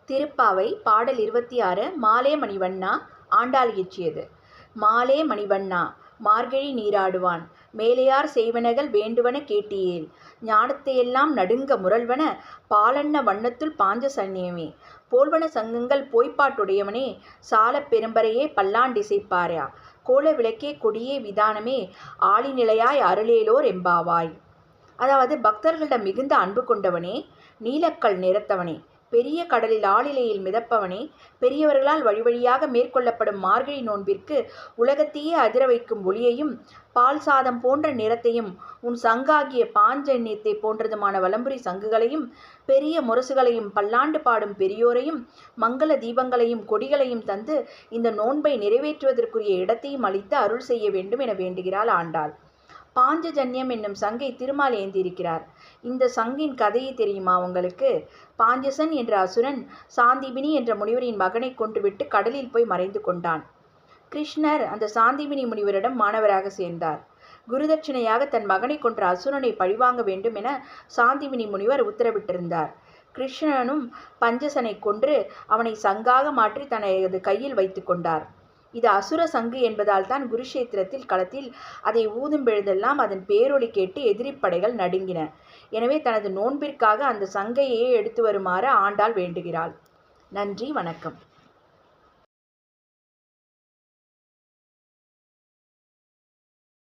திருப்பாவை பாடல் 26 மாலே மணிவண்ணா ஆண்டாள் இயற்றியது. மாலே மணிவண்ணா மார்கழி நீராடுவான் மேலையார் செய்வனகள் வேண்டுவன கேட்டியேல் ஞானத்தையெல்லாம் நடுங்க முரல்வன பாலன்ன வண்ணத்துள் பாஞ்ச சன்னியமே போல்வன சங்கங்கள் போய்ப்பாட்டுடையவனே சாலப் பெரும்பறையே பல்லாண்டிசைப்பாரா கோல விளக்கே கொடியே விதானமே ஆழிநிலையாய் அருளேலோர் எம்பாவாய். அதாவது பக்தர்களிடம் மிகுந்த அன்பு கொண்டவனே, நீலக்கல் நிறத்தவனே, பெரிய கடலில் ஆளிலையில் மிதப்பவனே, பெரியவர்களால் வழிவழியாக மேற்கொள்ளப்படும் மார்கழி நோன்பிற்கு உலகத்தையே அதிர வைக்கும் ஒளியையும் பால் சாதம் போன்ற நிறத்தையும் உன் சங்காகிய பாஞ்சன்யத்தை போன்றதுமான வலம்புரி சங்குகளையும் பெரிய முரசுகளையும் பல்லாண்டு பாடும் பெரியோரையும் மங்கள தீபங்களையும் கொடிகளையும் தந்து இந்த நோன்பை நிறைவேற்றுவதற்குரிய இடத்தையும் அளித்து அருள் செய்ய வேண்டும் என வேண்டுகிறாள் ஆண்டாள். பாஞ்சஜன்யம் என்னும் சங்கை திருமால் ஏந்தியிருக்கிறார். இந்த சங்கின் கதையை தெரியுமா உங்களுக்கு? பாஞ்சசன் என்ற அசுரன் சாந்தீபினி என்ற முனிவரின் மகனை கொன்றுவிட்டு கடலில் போய் மறைந்து கொண்டான். கிருஷ்ணர் அந்த சாந்தீபினி முனிவரிடம் மாணவராக சேர்ந்தார். குருதட்சிணையாக தன் மகனை கொன்ற அசுரனை பழிவாங்க வேண்டும் என சாந்தீபினி முனிவர் உத்தரவிட்டிருந்தார். கிருஷ்ணனும் பஞ்சசனை கொன்று அவனை சங்காக மாற்றி தனது கையில் வைத்து கொண்டார். இது அசுர சங்கு என்பதால் தான் குருஷேத்திரத்தில் களத்தில் அதை ஊதும் பொழுதெல்லாம் அதன் பேரொலி கேட்டு எதிரிப்படைகள் நடுங்கின. எனவே தனது நோன்பிற்காக அந்த சங்கையே எடுத்து வருமாறு ஆண்டாள் வேண்டுகிறாள். நன்றி, வணக்கம்.